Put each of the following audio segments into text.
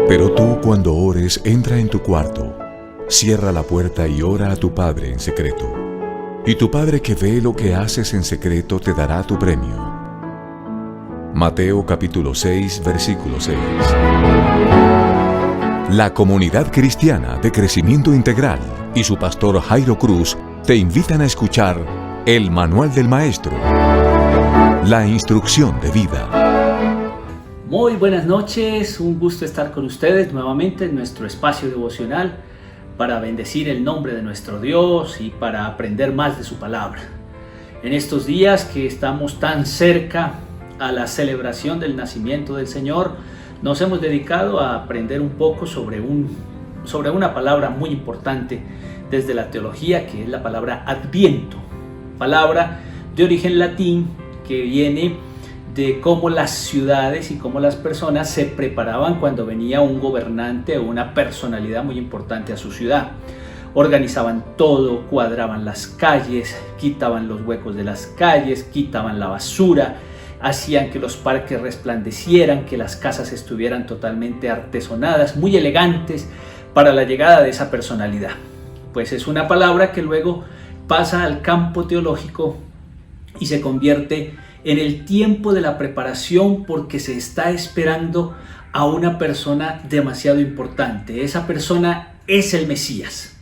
Pero tú, cuando ores, entra en tu cuarto, cierra la puerta y ora a tu Padre en secreto. Y tu Padre que ve lo que haces en secreto te dará tu premio. Mateo capítulo 6, versículo 6. La Comunidad Cristiana de Crecimiento Integral y su pastor Jairo Cruz te invitan a escuchar el Manual del Maestro, la instrucción de vida. Muy buenas noches, un gusto estar con ustedes nuevamente en nuestro espacio devocional para bendecir el nombre de nuestro Dios y para aprender más de su palabra. En estos días que estamos tan cerca a la celebración del nacimiento del Señor, nos hemos dedicado a aprender un poco sobre una palabra muy importante desde la teología, que es la palabra Adviento, palabra de origen latín que viene de cómo las ciudades y cómo las personas se preparaban cuando venía un gobernante o una personalidad muy importante a su ciudad. Organizaban todo, cuadraban las calles, quitaban los huecos de las calles, quitaban la basura, hacían que los parques resplandecieran, que las casas estuvieran totalmente artesonadas, muy elegantes para la llegada de esa personalidad. Pues es una palabra que luego pasa al campo teológico y se convierte en el tiempo de la preparación, porque se está esperando a una persona demasiado importante. Esa persona es el Mesías.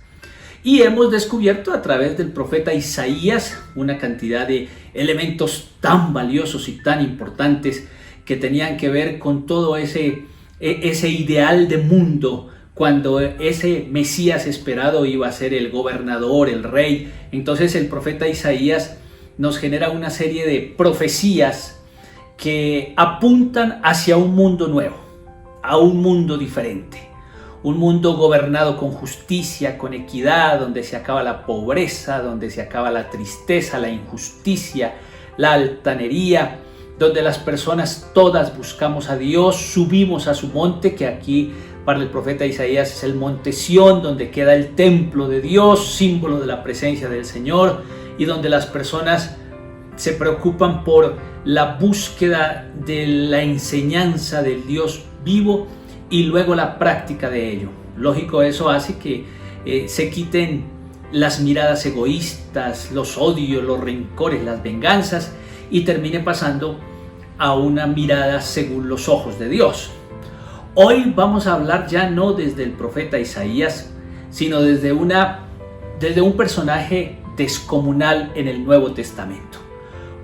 Y hemos descubierto a través del profeta Isaías una cantidad de elementos tan valiosos y tan importantes que tenían que ver con todo ese ideal de mundo, cuando ese Mesías esperado iba a ser el gobernador, el rey. Entonces el profeta Isaías nos genera una serie de profecías que apuntan hacia un mundo nuevo, a un mundo diferente, un mundo gobernado con justicia, con equidad, donde se acaba la pobreza, donde se acaba la tristeza, la injusticia, la altanería, donde las personas todas buscamos a Dios, subimos a su monte, que aquí para el profeta Isaías es el monte Sión, donde queda el templo de Dios, símbolo de la presencia del Señor, y donde las personas se preocupan por la búsqueda de la enseñanza del Dios vivo y luego la práctica de ello. Lógico, eso hace que se quiten las miradas egoístas, los odios, los rencores, las venganzas, y termine pasando a una mirada según los ojos de Dios. Hoy vamos a hablar ya no desde el profeta Isaías, sino desde un personaje descomunal en el Nuevo Testamento,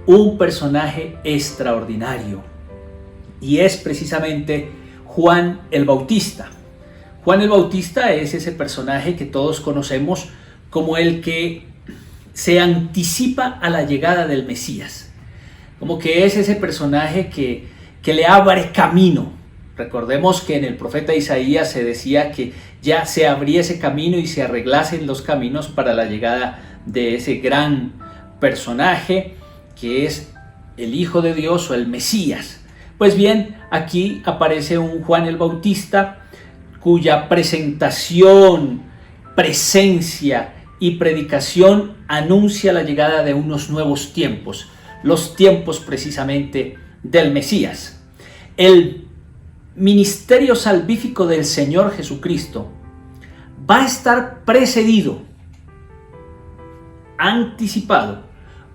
un personaje extraordinario, y es precisamente Juan el Bautista. Juan el Bautista es ese personaje que todos conocemos como el que se anticipa a la llegada del Mesías, como que es ese personaje que le abre camino. Recordemos que en el profeta Isaías se decía que ya se abriese camino y se arreglasen los caminos para la llegada de ese gran personaje que es el Hijo de Dios o el Mesías. Pues bien, aquí aparece un Juan el Bautista cuya presentación, presencia y predicación anuncia la llegada de unos nuevos tiempos, los tiempos precisamente del Mesías. El ministerio salvífico del Señor Jesucristo va a estar precedido, anticipado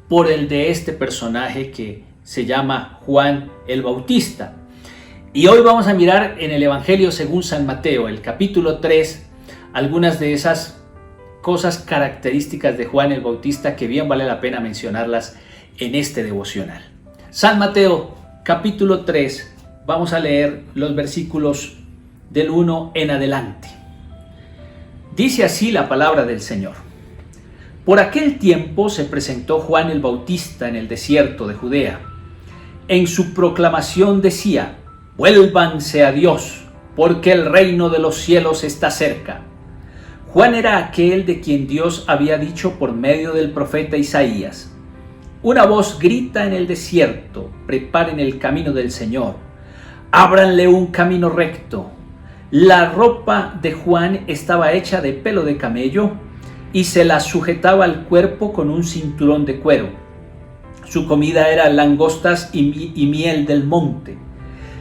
por el de este personaje que se llama Juan el Bautista. Y hoy vamos a mirar en el Evangelio según San Mateo, el capítulo 3, algunas de esas cosas características de Juan el Bautista que bien vale la pena mencionarlas en este devocional. San Mateo, capítulo 3, vamos a leer los versículos del 1 en adelante. Dice así la palabra del Señor. Por aquel tiempo se presentó Juan el Bautista en el desierto de Judea. En su proclamación decía: vuélvanse a Dios, porque el reino de los cielos está cerca. Juan era aquel de quien Dios había dicho por medio del profeta Isaías: una voz grita en el desierto, preparen el camino del Señor, ábranle un camino recto. La ropa de Juan estaba hecha de pelo de camello y se la sujetaba al cuerpo con un cinturón de cuero. Su comida era langostas y miel del monte.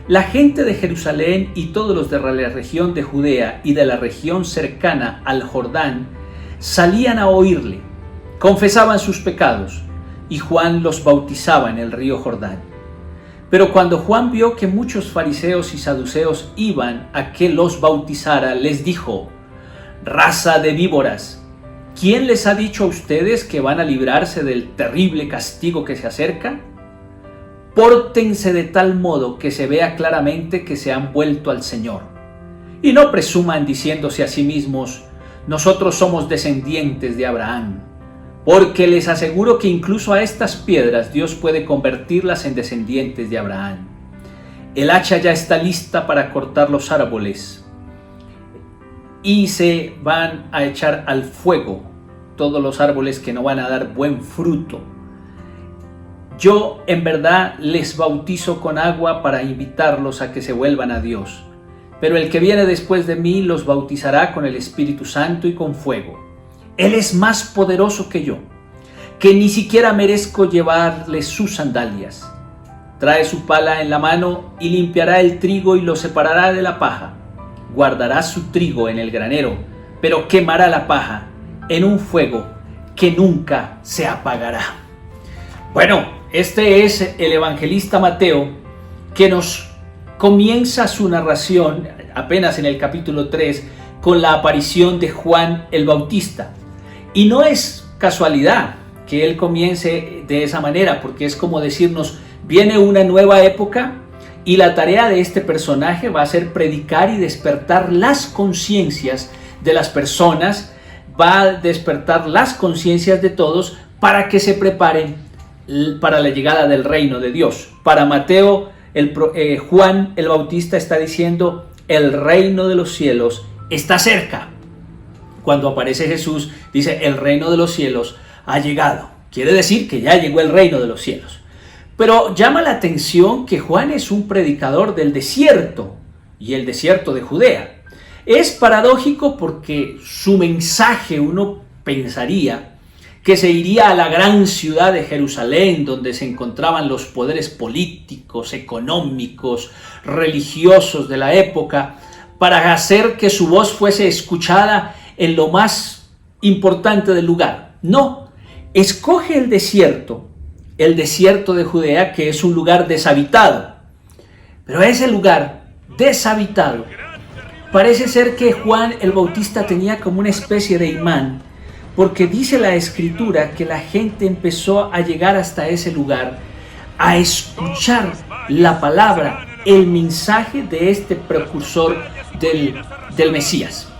La gente de Jerusalén y todos los de la región de Judea y de la región cercana al Jordán salían a oírle, confesaban sus pecados, y Juan los bautizaba en el río Jordán. Pero cuando Juan vio que muchos fariseos y saduceos iban a que los bautizara, les dijo: raza de víboras, ¿quién les ha dicho a ustedes que van a librarse del terrible castigo que se acerca? Pórtense de tal modo que se vea claramente que se han vuelto al Señor. Y no presuman diciéndose a sí mismos: nosotros somos descendientes de Abraham. Porque les aseguro que incluso a estas piedras Dios puede convertirlas en descendientes de Abraham. El hacha ya está lista para cortar los árboles y se van a echar al fuego todos los árboles que no van a dar buen fruto. Yo en verdad les bautizo con agua para invitarlos a que se vuelvan a Dios, pero el que viene después de mí los bautizará con el Espíritu Santo y con fuego. Él es más poderoso que yo, que ni siquiera merezco llevarle sus sandalias. Trae su pala en la mano y limpiará el trigo y lo separará de la paja. Guardará su trigo en el granero, pero quemará la paja en un fuego que nunca se apagará. Bueno, este es el evangelista Mateo, que nos comienza su narración apenas en el capítulo 3 con la aparición de Juan el Bautista. Y no es casualidad que él comience de esa manera, porque es como decirnos: viene una nueva época y la tarea de este personaje va a ser predicar y despertar las conciencias de las personas, va a despertar las conciencias de todos para que se preparen para la llegada del reino de Dios. Para Mateo, Juan el Bautista está diciendo: el reino de los cielos está cerca. Cuando aparece Jesús, dice: el reino de los cielos ha llegado. Quiere decir que ya llegó el reino de los cielos. Pero llama la atención que Juan es un predicador del desierto, y el desierto de Judea. Es paradójico porque su mensaje, uno pensaría que se iría a la gran ciudad de Jerusalén, donde se encontraban los poderes políticos, económicos, religiosos de la época, para hacer que su voz fuese escuchada en lo más importante del lugar. No, escoge el desierto de Judea, que es un lugar deshabitado. Pero ese lugar deshabitado, parece ser que Juan el Bautista tenía como una especie de imán, porque dice la Escritura que la gente empezó a llegar hasta ese lugar, a escuchar la palabra, el mensaje de este precursor del Mesías.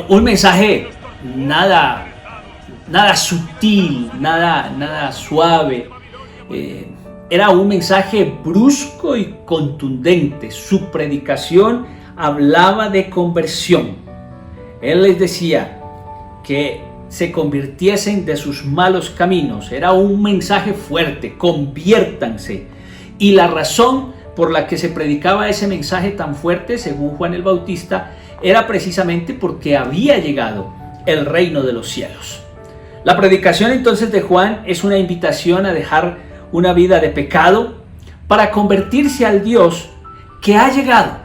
Un mensaje nada sutil, nada suave. Era un mensaje brusco y contundente. Su predicación hablaba de conversión. Él les decía que se convirtiesen de sus malos caminos. Era un mensaje fuerte: conviértanse. Y la razón por la que se predicaba ese mensaje tan fuerte, según Juan el Bautista, era precisamente porque había llegado el reino de los cielos. La predicación entonces de Juan es una invitación a dejar una vida de pecado para convertirse al Dios que ha llegado,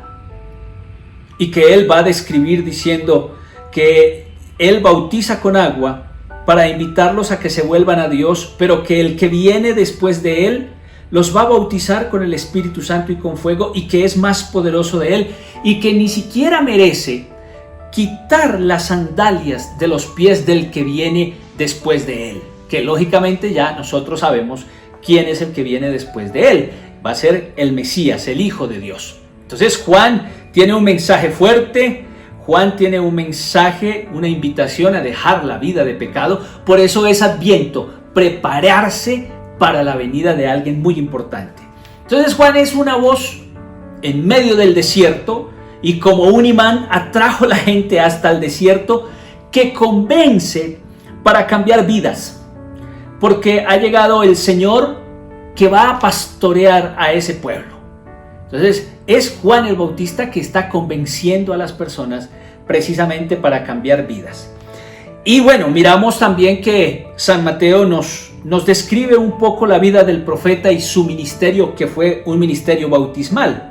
y que él va a describir diciendo que él bautiza con agua para invitarlos a que se vuelvan a Dios, pero que el que viene después de él los va a bautizar con el Espíritu Santo y con fuego, y que es más poderoso de él, y que ni siquiera merece quitar las sandalias de los pies del que viene después de él. Que lógicamente ya nosotros sabemos quién es el que viene después de él. Va a ser el Mesías, el Hijo de Dios. Entonces Juan tiene un mensaje fuerte. Juan tiene un mensaje, una invitación a dejar la vida de pecado. Por eso es Adviento, prepararse para la venida de alguien muy importante. Entonces Juan es una voz en medio del desierto, y como un imán atrajo a la gente hasta el desierto, que convence para cambiar vidas, porque ha llegado el Señor que va a pastorear a ese pueblo. Entonces es Juan el Bautista que está convenciendo a las personas precisamente para cambiar vidas. Y bueno, miramos también que San Mateo nos describe un poco la vida del profeta y su ministerio, que fue un ministerio bautismal.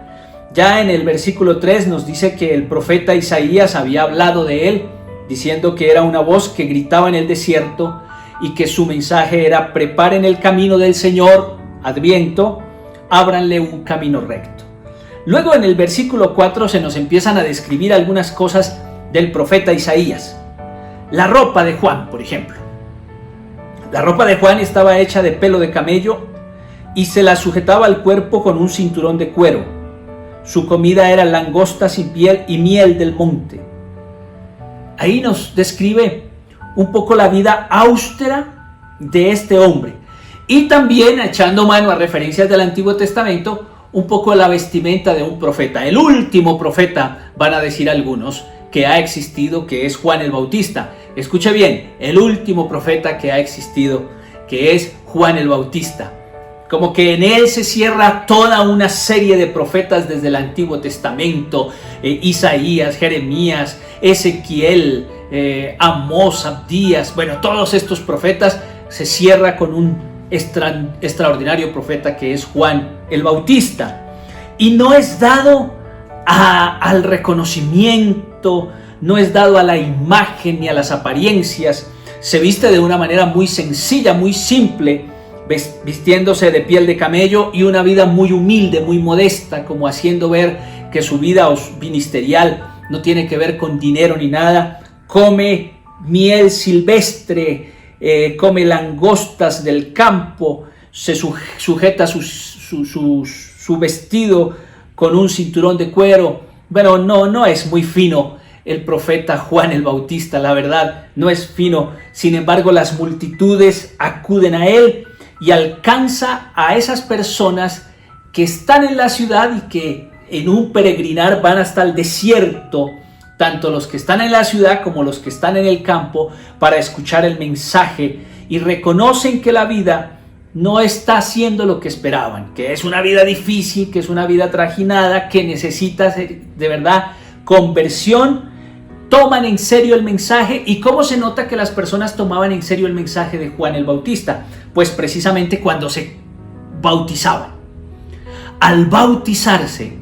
Ya en el versículo 3 nos dice que el profeta Isaías había hablado de él, diciendo que era una voz que gritaba en el desierto y que su mensaje era: preparen el camino del Señor, Adviento, ábranle un camino recto. Luego en el versículo 4 se nos empiezan a describir algunas cosas del profeta Isaías. La ropa de Juan, por ejemplo. La ropa de Juan estaba hecha de pelo de camello y se la sujetaba al cuerpo con un cinturón de cuero. Su comida era langostas y miel del monte. Ahí nos describe un poco la vida austera de este hombre. Y también, echando mano a referencias del Antiguo Testamento, un poco la vestimenta de un profeta. El último profeta, van a decir algunos, que ha existido, que es Juan el Bautista. Escuche bien, el último profeta que ha existido, que es Juan el Bautista. Como que en él se cierra toda una serie de profetas desde el Antiguo Testamento, Isaías, Jeremías, Ezequiel, Amós, Abdías, bueno, todos estos profetas se cierra con un extraordinario profeta que es Juan el Bautista. Y no es dado al reconocimiento, no es dado a la imagen ni a las apariencias, se viste de una manera muy sencilla, muy simple, vistiéndose de piel de camello y una vida muy humilde, muy modesta, como haciendo ver que su vida ministerial no tiene que ver con dinero ni nada. Come miel silvestre, come langostas del campo, se sujeta su vestido con un cinturón de cuero. Bueno, no es muy fino el profeta Juan el Bautista, la verdad, no es fino. Sin embargo, las multitudes acuden a él y alcanza a esas personas que están en la ciudad y que en un peregrinar van hasta el desierto, tanto los que están en la ciudad como los que están en el campo, para escuchar el mensaje, y reconocen que la vida no está haciendo lo que esperaban, que es una vida difícil, que es una vida trajinada, que necesita de verdad conversión. Toman en serio el mensaje. ¿Y cómo se nota que las personas tomaban en serio el mensaje de Juan el Bautista? Pues precisamente cuando se bautizaban. Al bautizarse,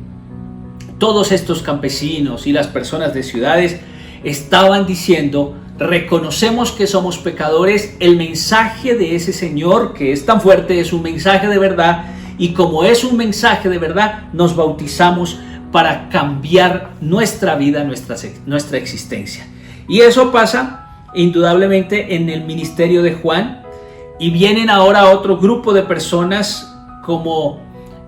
todos estos campesinos y las personas de ciudades estaban diciendo: reconocemos que somos pecadores, el mensaje de ese Señor que es tan fuerte es un mensaje de verdad, y como es un mensaje de verdad, nos bautizamos para cambiar nuestra vida, nuestra existencia. Y eso pasa indudablemente en el ministerio de Juan, y vienen ahora otro grupo de personas como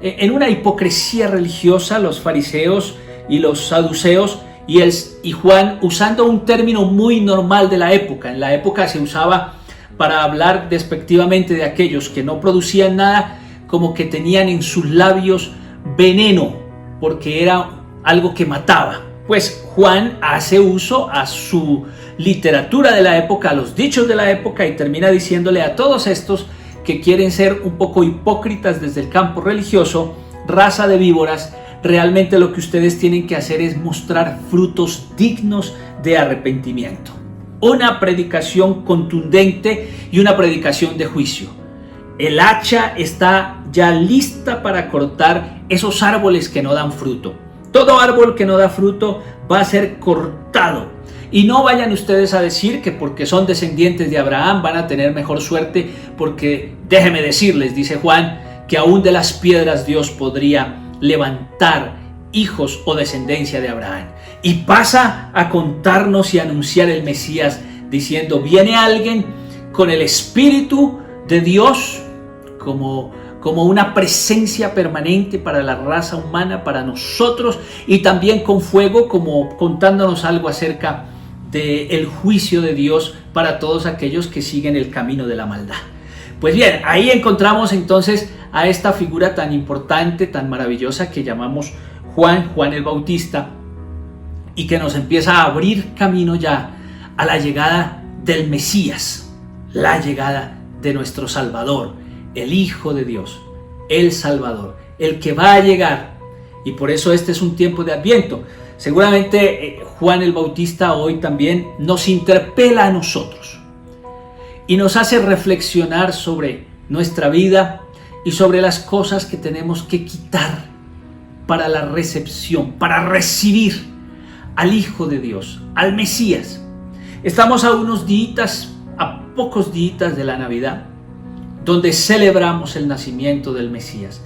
en una hipocresía religiosa, los fariseos y los saduceos, y Juan, usando un término muy normal de la época. En la época se usaba para hablar despectivamente de aquellos que no producían nada, como que tenían en sus labios veneno, porque era algo que mataba. Pues Juan hace uso a su literatura de la época, a los dichos de la época, y termina diciéndole a todos estos que quieren ser un poco hipócritas desde el campo religioso: raza de víboras, realmente lo que ustedes tienen que hacer es mostrar frutos dignos de arrepentimiento. Una predicación contundente y una predicación de juicio. El hacha está ya lista para cortar esos árboles que no dan fruto. Todo árbol que no da fruto va a ser cortado. Y no vayan ustedes a decir que porque son descendientes de Abraham van a tener mejor suerte, porque déjeme decirles, dice Juan, que aún de las piedras Dios podría levantar hijos o descendencia de Abraham. Y pasa a contarnos y anunciar el Mesías diciendo: viene alguien con el Espíritu de Dios como una presencia permanente para la raza humana, para nosotros, y también con fuego, como contándonos algo acerca del juicio de Dios para todos aquellos que siguen el camino de la maldad. Pues bien, ahí encontramos entonces a esta figura tan importante, tan maravillosa que llamamos Juan el Bautista, y que nos empieza a abrir camino ya a la llegada del Mesías, la llegada de nuestro Salvador, el Hijo de Dios, el Salvador, el que va a llegar. Y por eso este es un tiempo de Adviento. Seguramente Juan el Bautista hoy también nos interpela a nosotros y nos hace reflexionar sobre nuestra vida y sobre las cosas que tenemos que quitar para la recepción, para recibir al Hijo de Dios, al Mesías. Estamos a pocos días de la Navidad, donde celebramos el nacimiento del Mesías.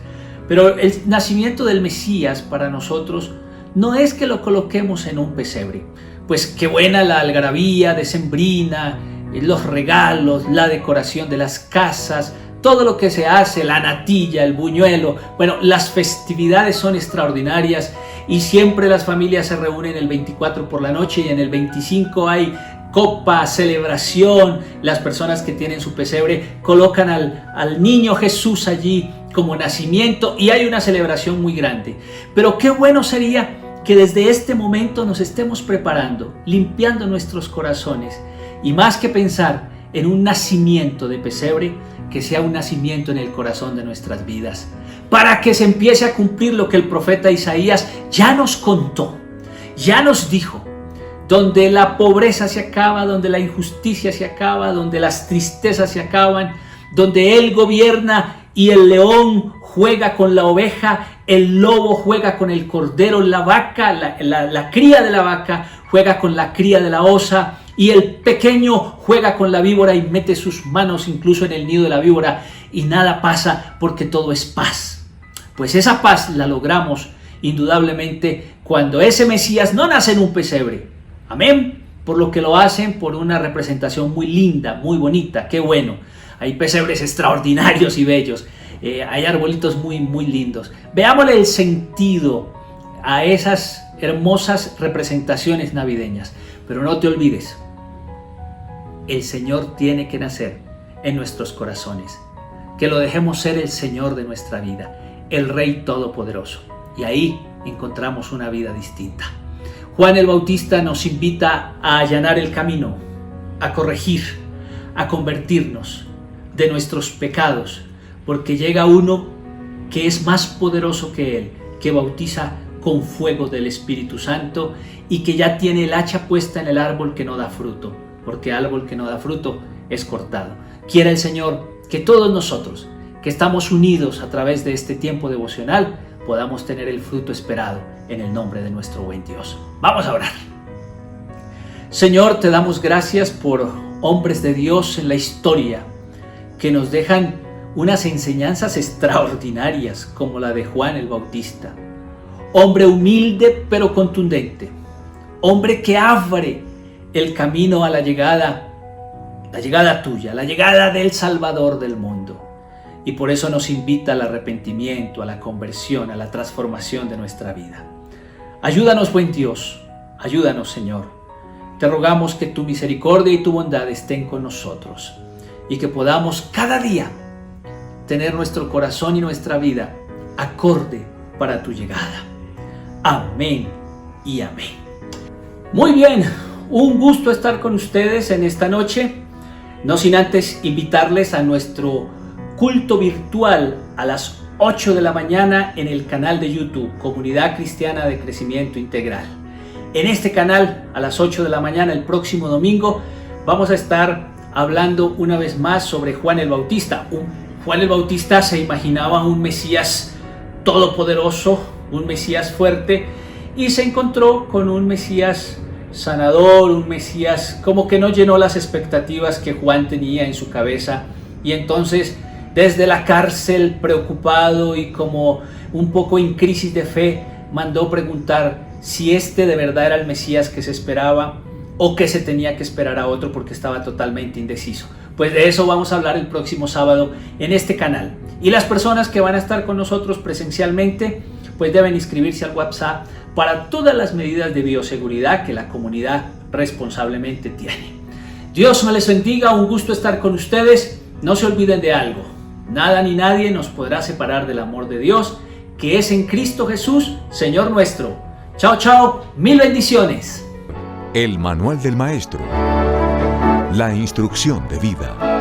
Pero el nacimiento del Mesías para nosotros no es que lo coloquemos en un pesebre. Pues qué buena la algarabía decembrina, los regalos, la decoración de las casas, todo lo que se hace, la natilla, el buñuelo. Bueno, las festividades son extraordinarias y siempre las familias se reúnen el 24 por la noche y en el 25 hay copa, celebración. Las personas que tienen su pesebre colocan al niño Jesús allí como nacimiento y hay una celebración muy grande. Pero qué bueno sería que desde este momento nos estemos preparando, limpiando nuestros corazones y más que pensar en un nacimiento de pesebre, que sea un nacimiento en el corazón de nuestras vidas, para que se empiece a cumplir lo que el profeta Isaías ya nos contó, ya nos dijo, donde la pobreza se acaba, donde la injusticia se acaba, donde las tristezas se acaban, donde Él gobierna y el león juega con la oveja, el lobo juega con el cordero, la vaca, la cría de la vaca juega con la cría de la osa y el pequeño juega con la víbora y mete sus manos incluso en el nido de la víbora y nada pasa porque todo es paz. Pues esa paz la logramos indudablemente cuando ese Mesías no nace en un pesebre. Amén. Por lo que lo hacen por una representación muy linda, muy bonita. Qué bueno. Hay pesebres extraordinarios y bellos. Hay arbolitos muy, muy lindos. Veámosle el sentido a esas hermosas representaciones navideñas. Pero no te olvides, el Señor tiene que nacer en nuestros corazones. Que lo dejemos ser el Señor de nuestra vida, el Rey Todopoderoso. Y ahí encontramos una vida distinta. Juan el Bautista nos invita a allanar el camino, a corregir, a convertirnos de nuestros pecados, porque llega uno que es más poderoso que Él, que bautiza con fuego del Espíritu Santo y que ya tiene el hacha puesta en el árbol que no da fruto, porque árbol que no da fruto es cortado. Quiera el Señor que todos nosotros, que estamos unidos a través de este tiempo devocional, podamos tener el fruto esperado en el nombre de nuestro buen Dios. Vamos a orar. Señor, te damos gracias por hombres de Dios en la historia que nos dejan unas enseñanzas extraordinarias como la de Juan el Bautista. Hombre humilde pero contundente. Hombre que abre el camino a la llegada tuya, la llegada del Salvador del mundo. Y por eso nos invita al arrepentimiento, a la conversión, a la transformación de nuestra vida. Ayúdanos, buen Dios, ayúdanos, Señor. Te rogamos que tu misericordia y tu bondad estén con nosotros y que podamos cada día tener nuestro corazón y nuestra vida acorde para tu llegada. Amén y amén. Muy bien, un gusto estar con ustedes en esta noche, no sin antes invitarles a nuestro culto virtual a las 8 de la mañana en el canal de YouTube, Comunidad Cristiana de Crecimiento Integral. En este canal, a las 8 de la mañana, el próximo domingo, vamos a estar hablando una vez más sobre Juan el Bautista. Juan el Bautista se imaginaba un Mesías todopoderoso, un Mesías fuerte, y se encontró con un Mesías sanador, un Mesías como que no llenó las expectativas que Juan tenía en su cabeza, y entonces desde la cárcel, preocupado y como un poco en crisis de fe, mandó preguntar si este de verdad era el Mesías que se esperaba o que se tenía que esperar a otro, porque estaba totalmente indeciso. Pues de eso vamos a hablar el próximo sábado en este canal. Y las personas que van a estar con nosotros presencialmente, pues deben inscribirse al WhatsApp para todas las medidas de bioseguridad que la comunidad responsablemente tiene. Dios me les bendiga, un gusto estar con ustedes. No se olviden de algo: nada ni nadie nos podrá separar del amor de Dios, que es en Cristo Jesús, Señor nuestro. Chao, chao, mil bendiciones. El Manual del Maestro. La instrucción de vida.